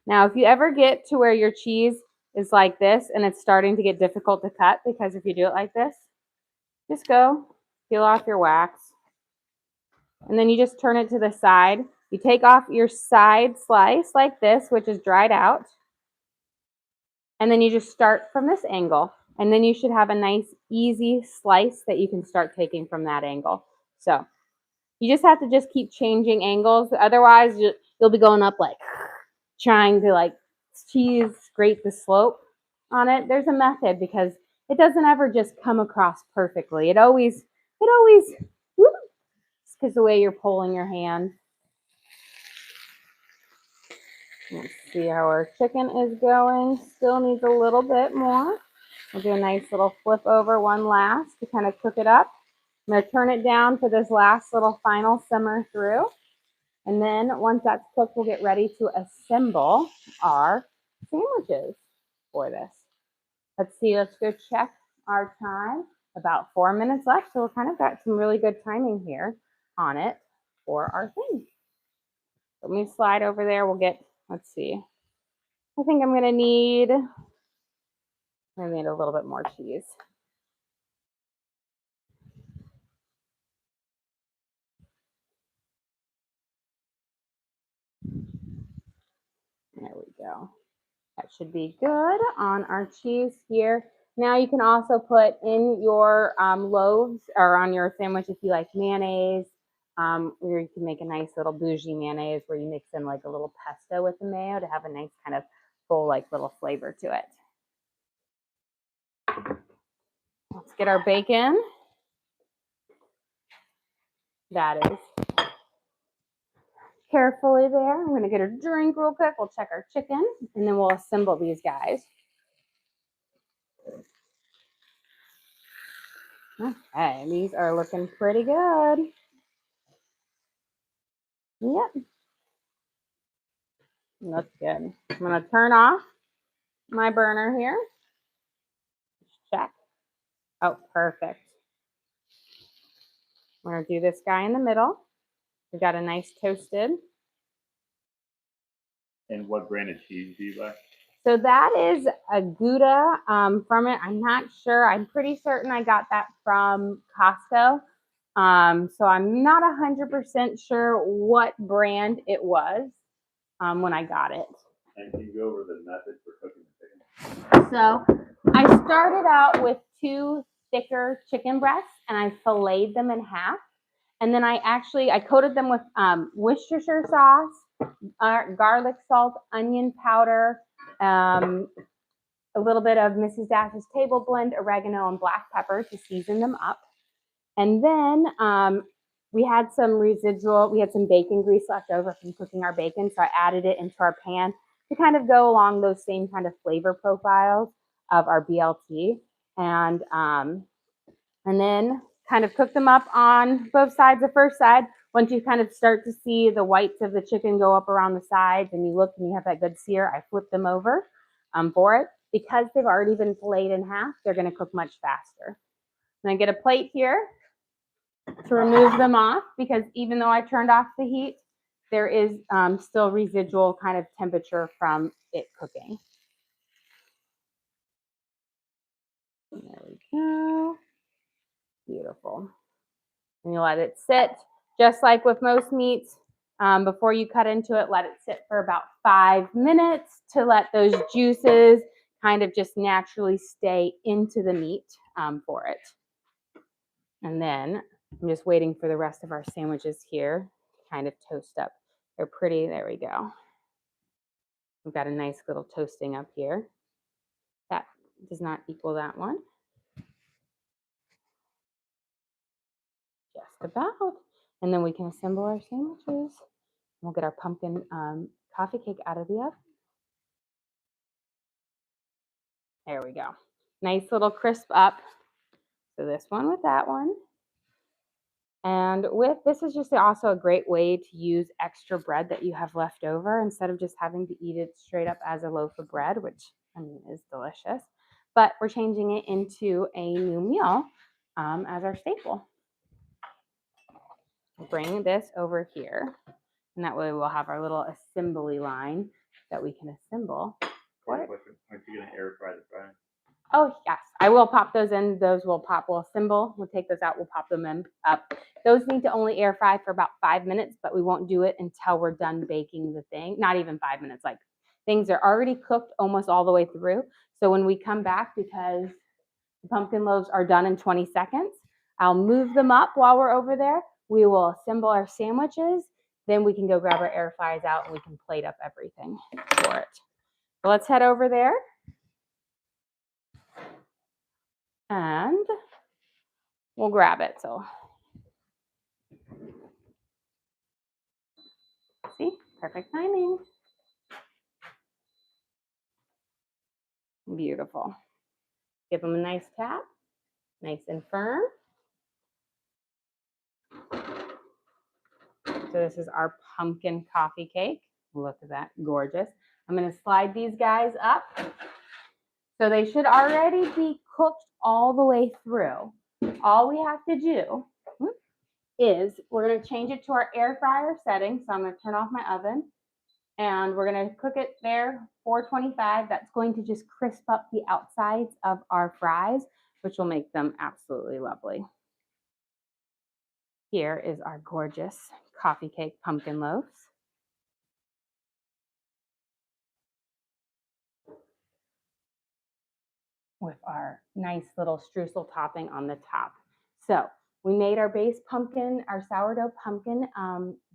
Now, if you ever get to where your cheese is like this and it's starting to get difficult to cut, because if you do it like this, just go peel off your wax. And then you just turn it to the side. You take off your side slice like this, which is dried out. And then you just start from this angle. And then you should have a nice, easy slice that you can start taking from that angle. So you just have to just keep changing angles. Otherwise, you'll be going up like trying to like cheese scrape the slope on it. There's a method because it doesn't ever just come across perfectly. It always, because the way you're pulling your hand. Let's see how our chicken is going. Still needs a little bit more. We'll do a nice little flip over one last to kind of cook it up. I'm going to turn it down for this last little final simmer through. And then once that's cooked, we'll get ready to assemble our sandwiches for this. Let's see, let's go check our time. About 4 minutes left, so we're kind of got some really good timing here on it for our thing. Let me slide over there. We'll get, let's see. I think I'm going to need a little bit more cheese. There we go. That should be good on our cheese here. Now you can also put in your loaves or on your sandwich if you like mayonnaise, or you can make a nice little bougie mayonnaise where you mix in like a little pesto with the mayo to have a nice kind of full like little flavor to it. Let's get our bacon. That is carefully there. I'm going to get a drink real quick. We'll check our chicken and then we'll assemble these guys. Okay, these are looking pretty good. Yep. That's good. I'm going to turn off my burner here. Check. Oh, perfect. We're going to do this guy in the middle. We've got a nice toasted. And what brand of cheese do you buy? So that is a Gouda from it. I'm not sure. I'm pretty certain I got that from Costco. So I'm not 100% sure what brand it was when I got it. And can you go over the method for cooking the chicken? So I started out with 2 thicker chicken breasts and I filleted them in half. And then I coated them with Worcestershire sauce, garlic salt, onion powder, a little bit of Mrs. Dash's table blend, oregano, and black pepper to season them up. And then we had some bacon grease left over from cooking our bacon. So I added it into our pan to kind of go along those same kind of flavor profiles of our BLT. And then kind of cook them up on both sides. The first side, once you kind of start to see the whites of the chicken go up around the sides and you look and you have that good sear, I flip them over for it. Because they've already been filleted in half, they're going to cook much faster. And I get a plate here to remove them off because even though I turned off the heat, there is still residual kind of temperature from it cooking. And there we go. Beautiful. And you let it sit, just like with most meats. Before you cut into it, let it sit for about 5 minutes to let those juices kind of just naturally stay into the meat for it. And then I'm just waiting for the rest of our sandwiches here to kind of toast up. They're pretty. There we go. We've got a nice little toasting up here. That does not equal that one. Just about. And then we can assemble our sandwiches. We'll get our pumpkin coffee cake out of the oven. There we go. Nice little crisp up. So this one with that one. And with this is just also a great way to use extra bread that you have left over instead of just having to eat it straight up as a loaf of bread, which I mean is delicious. But we're changing it into a new meal as our staple. We'll bring this over here, and that way we'll have our little assembly line that we can assemble. Aren't you going to air fry the fries? Oh, yes. I will pop those in. Those will pop. We'll assemble. We'll take those out. We'll pop them in up. Those need to only air fry for about 5 minutes, but we won't do it until we're done baking the thing. Not even 5 minutes. Like things are already cooked almost all the way through. So when we come back, because the pumpkin loaves are done in 20 seconds, I'll move them up while we're over there. We will assemble our sandwiches. Then we can go grab our air fries out and we can plate up everything for it. So let's head over there. And we'll grab it. So see, perfect timing. Beautiful. Give them a nice tap, nice and firm. So this is our pumpkin coffee cake. Look at that, gorgeous. I'm going to slide these guys up. So they should already be cooked all the way through. All we have to do is we're going to change it to our air fryer setting. So I'm going to turn off my oven and we're going to cook it there 425. That's going to just crisp up the outsides of our fries, which will make them absolutely lovely. Here is our gorgeous coffee cake pumpkin loaves. With our nice little streusel topping on the top. So we made our base pumpkin, our sourdough pumpkin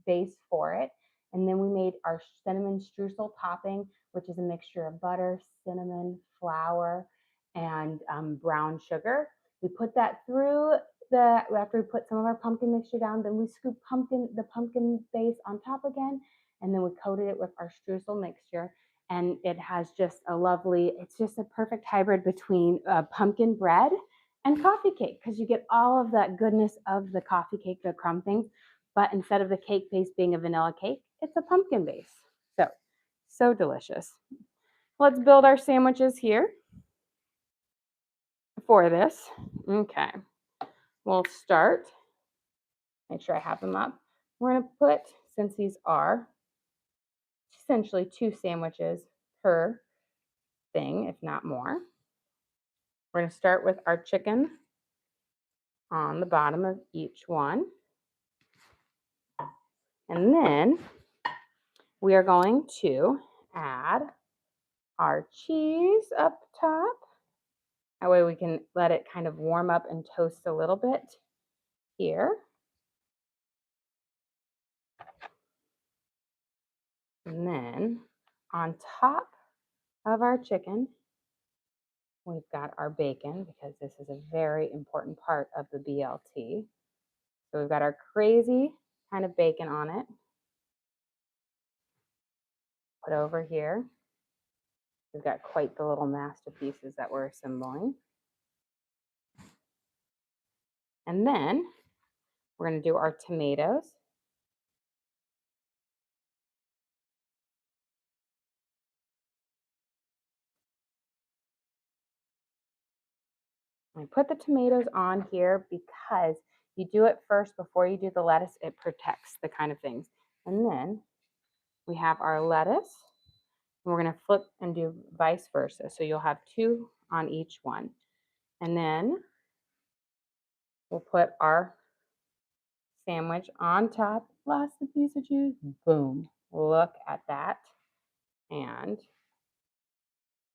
base for it. And then we made our cinnamon streusel topping, which is a mixture of butter, cinnamon, flour, and brown sugar. We put that through after we put some of our pumpkin mixture down, then we scoop the pumpkin base on top again, and then we coated it with our streusel mixture. And it has just a lovely, it's just a perfect hybrid between pumpkin bread and coffee cake, because you get all of that goodness of the coffee cake, the crumb things, but instead of the cake base being a vanilla cake, it's a pumpkin base. So delicious. Let's build our sandwiches here for this. Okay, we'll start. Make sure I have them up. We're going to put, since these are essentially 2 sandwiches per thing, if not more. We're going to start with our chicken on the bottom of each one. And then we are going to add our cheese up top. That way we can let it kind of warm up and toast a little bit here. And then on top of our chicken, we've got our bacon, because this is a very important part of the BLT. So we've got our crazy kind of bacon on it. Put over here. We've got quite the little masterpieces that we're assembling. And then we're going to do our tomatoes. I put the tomatoes on here because you do it first before you do the lettuce. It protects the kind of things. And then we have our lettuce. And we're going to flip and do vice versa. So you'll have 2 on each one. And then we'll put our sandwich on top. Lost a piece of juice. Boom. Look at that. And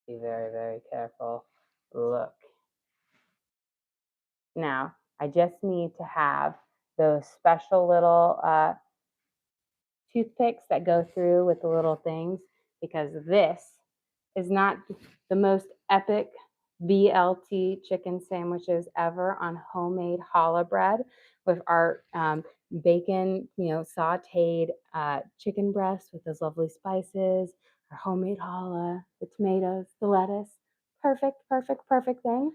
be very, very careful. Look. Now, I just need to have those special little toothpicks that go through with the little things, because this is not the most epic BLT chicken sandwiches ever on homemade challah bread with our bacon, sauteed chicken breast with those lovely spices, our homemade challah, the tomatoes, the lettuce. Perfect, perfect, perfect thing.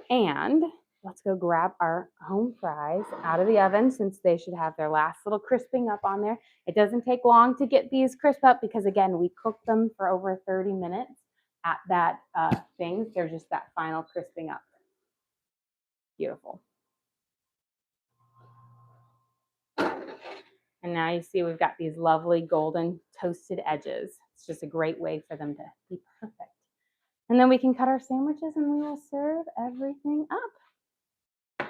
And let's go grab our home fries out of the oven, since they should have their last little crisping up on there. It doesn't take long to get these crisp up because, again, we cooked them for over 30 minutes at that thing. They're just that final crisping up. Beautiful. And now you see we've got these lovely golden toasted edges. It's just a great way for them to be perfect. And then we can cut our sandwiches and we will serve everything up.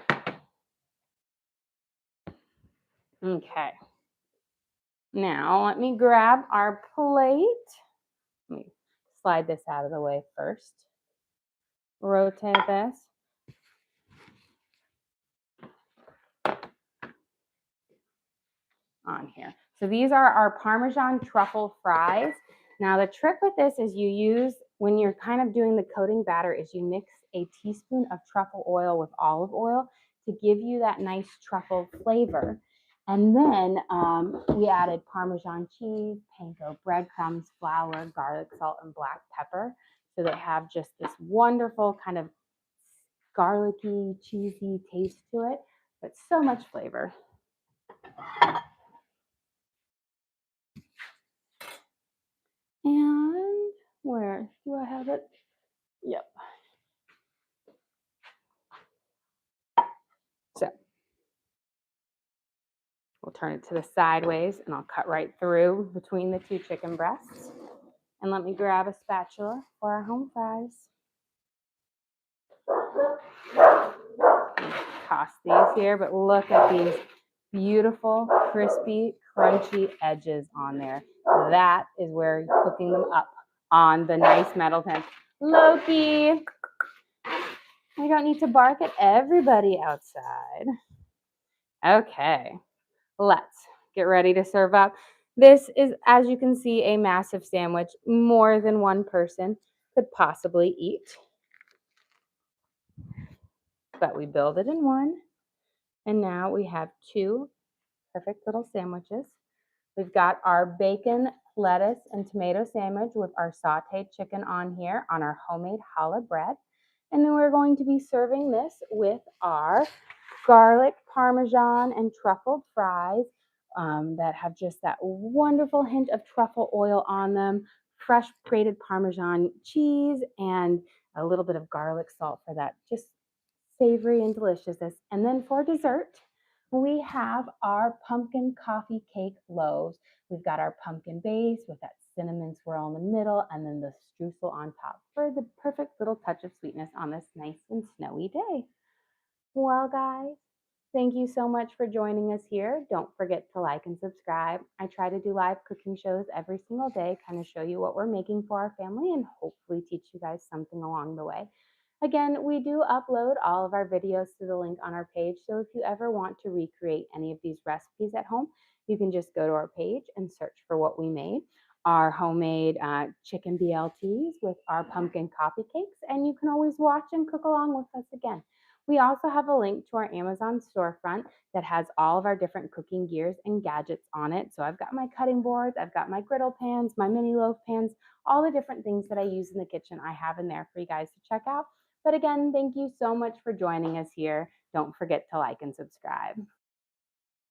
Okay. Now let me grab our plate. Let me slide this out of the way first. Rotate this. On here. So these are our Parmesan truffle fries. Now the trick with this is you use, when you're kind of doing the coating batter, is you mix a teaspoon of truffle oil with olive oil to give you that nice truffle flavor. And then we added Parmesan cheese, panko breadcrumbs, flour, garlic salt, and black pepper. So they have just this wonderful kind of garlicky, cheesy taste to it, but so much flavor. And where do I have it? Yep. So we'll turn it to the sideways and I'll cut right through between the two chicken breasts. And let me grab a spatula for our home fries. Toss these here, but look at these beautiful, crispy, crunchy edges on there. That is where you're cooking them up on the nice metal pan. Loki, we don't need to bark at everybody outside. Okay, let's get ready to serve up. This is, as you can see, a massive sandwich. More than one person could possibly eat. But we build it in one. And now we have two perfect little sandwiches. We've got our bacon, lettuce, and tomato sandwich with our sauteed chicken on here on our homemade challah bread. And then we're going to be serving this with our garlic, parmesan, and truffled fries that have just that wonderful hint of truffle oil on them, fresh grated parmesan cheese, and a little bit of garlic salt for that just savory and deliciousness. And then for dessert, we have our pumpkin coffee cake loaves. We've got our pumpkin base with that cinnamon swirl in the middle, and then the streusel on top for the perfect little touch of sweetness on this nice and snowy day. Well, guys, thank you so much for joining us here. Don't forget to like and subscribe. I try to do live cooking shows every single day, kind of show you what we're making for our family and hopefully teach you guys something along the way. Again, we do upload all of our videos to the link on our page. So if you ever want to recreate any of these recipes at home, you can just go to our page and search for what we made. Our homemade chicken BLTs with our pumpkin coffee cakes. And you can always watch and cook along with us again. We also have a link to our Amazon storefront that has all of our different cooking gears and gadgets on it. So I've got my cutting boards, I've got my griddle pans, my mini loaf pans, all the different things that I use in the kitchen I have in there for you guys to check out. But again, thank you so much for joining us here. Don't forget to like and subscribe.